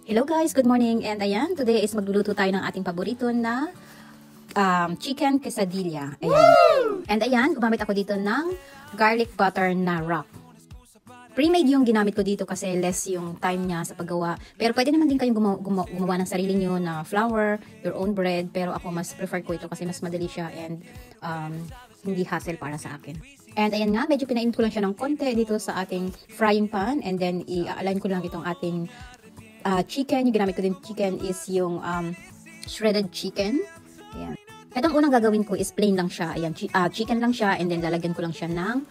Hello guys, good morning. And ayan, today is magluluto tayo ng ating paborito na chicken quesadilla. Ayan. And ayan, gumamit ako dito ng garlic butter na wrap. Pre-made yung ginamit ko dito kasi less yung time niya sa paggawa. Pero pwede naman din kayong gumawa ng sarili nyo na flour, your own bread. Pero ako mas prefer ko ito kasi mas madali siya and hindi hassle para sa akin. And ayan nga, medyo pinainit ko lang siya ng konti dito sa ating frying pan. And then i-align ko lang itong ating chicken. Yung ginamit ko din chicken is yung shredded chicken. Ayan. Itong unang gagawin ko is plain lang siya. Ayan, chicken lang siya and then lalagyan ko lang siya ng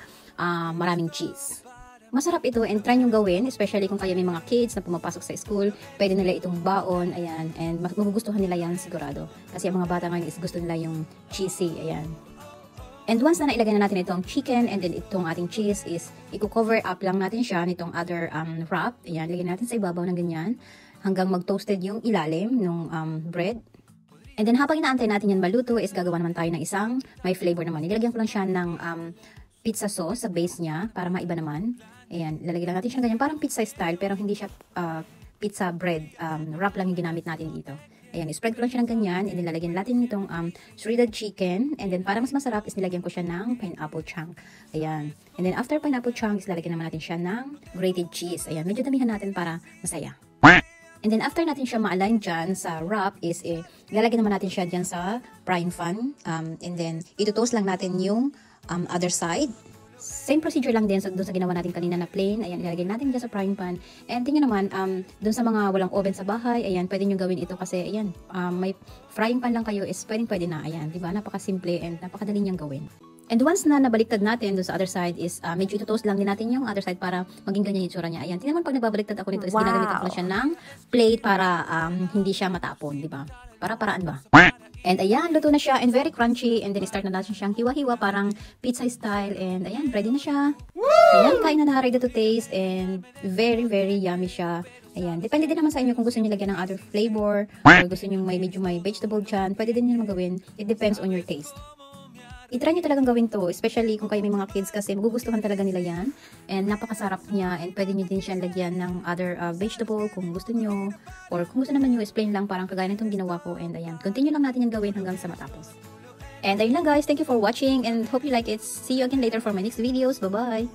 maraming cheese. Masarap ito and try nyo gawin, especially kung kayo may mga kids na pumapasok sa school. Pwede nila itong baon, ayan, and magugustuhan nila yan sigurado. Kasi ang mga bata ngayon is gusto nila yung cheesy, ayan. And once na nailagay na natin itong chicken and then itong ating cheese is i-cover up lang natin siya nitong other wrap. Ayan, lagyan natin sa ibabaw ng ganyan hanggang mag-toasted yung ilalim ng bread. And then habang inaantay natin yan maluto is gagawa naman tayo ng isang may flavor naman. Nilagyan ko lang siya ng pizza sauce sa base niya para maiba naman. Ayan, lalagyan lang natin siya ganyan, parang pizza style pero hindi siya pizza bread, wrap lang yung ginamit natin dito. Ayan, spread ko lang siya ng ganyan and then lalagyan natin itong shredded chicken and then para mas masarap is nilagyan ko siya ng pineapple chunk. Ayan, and then after pineapple chunk is lalagyan naman natin siya ng grated cheese. Ayan, medyo damihan natin para masaya. And then after natin siya ma-align dyan sa wrap is lalagyan naman natin siya dyan sa frying pan and then ito-toast lang natin yung other side. Same procedure lang din doon sa ginawa natin kanina na plain. Ayan, ilalagay natin dyan sa frying pan. And tingnan naman, doon sa mga walang oven sa bahay, ayan, pwede nyo gawin ito kasi, ayan, may frying pan lang kayo is pwede na. Ayan, diba? Napaka-simple and napakadali niyang gawin. And once na nabaliktad natin doon sa other side is, medyo ito-toast lang din natin yung other side para maging ganyan yung itsura niya. Ayan, tingnan naman pag nababaliktad ako nito is ginagamit ko siya ng plate para hindi siya matapon, diba? Para-paraan ba? And ayan, luto na siya and very crunchy and then start na natin siyang hiwa-hiwa parang pizza style and ayan, ready na siya. Ayan, kain na ready to taste and very yummy siya. Ayan, depende din naman sa inyo kung gusto niyo lagyan ng other flavor or gusto niyo medyo may vegetable dyan, pwede din niyo magawin. It depends on your taste. I-try nyo talagang gawin to, especially kung kayo may mga kids kasi magugustuhan talaga nila yan. And napakasarap niya and pwede nyo din siya lagyan ng other vegetable kung gusto nyo. Or kung gusto naman nyo, explain lang parang kagaya nitong ginawa ko. And ayan, continue lang natin yung gawin hanggang sa matapos. And ayun lang guys, thank you for watching and hope you like it. See you again later for my next videos. Bye-bye!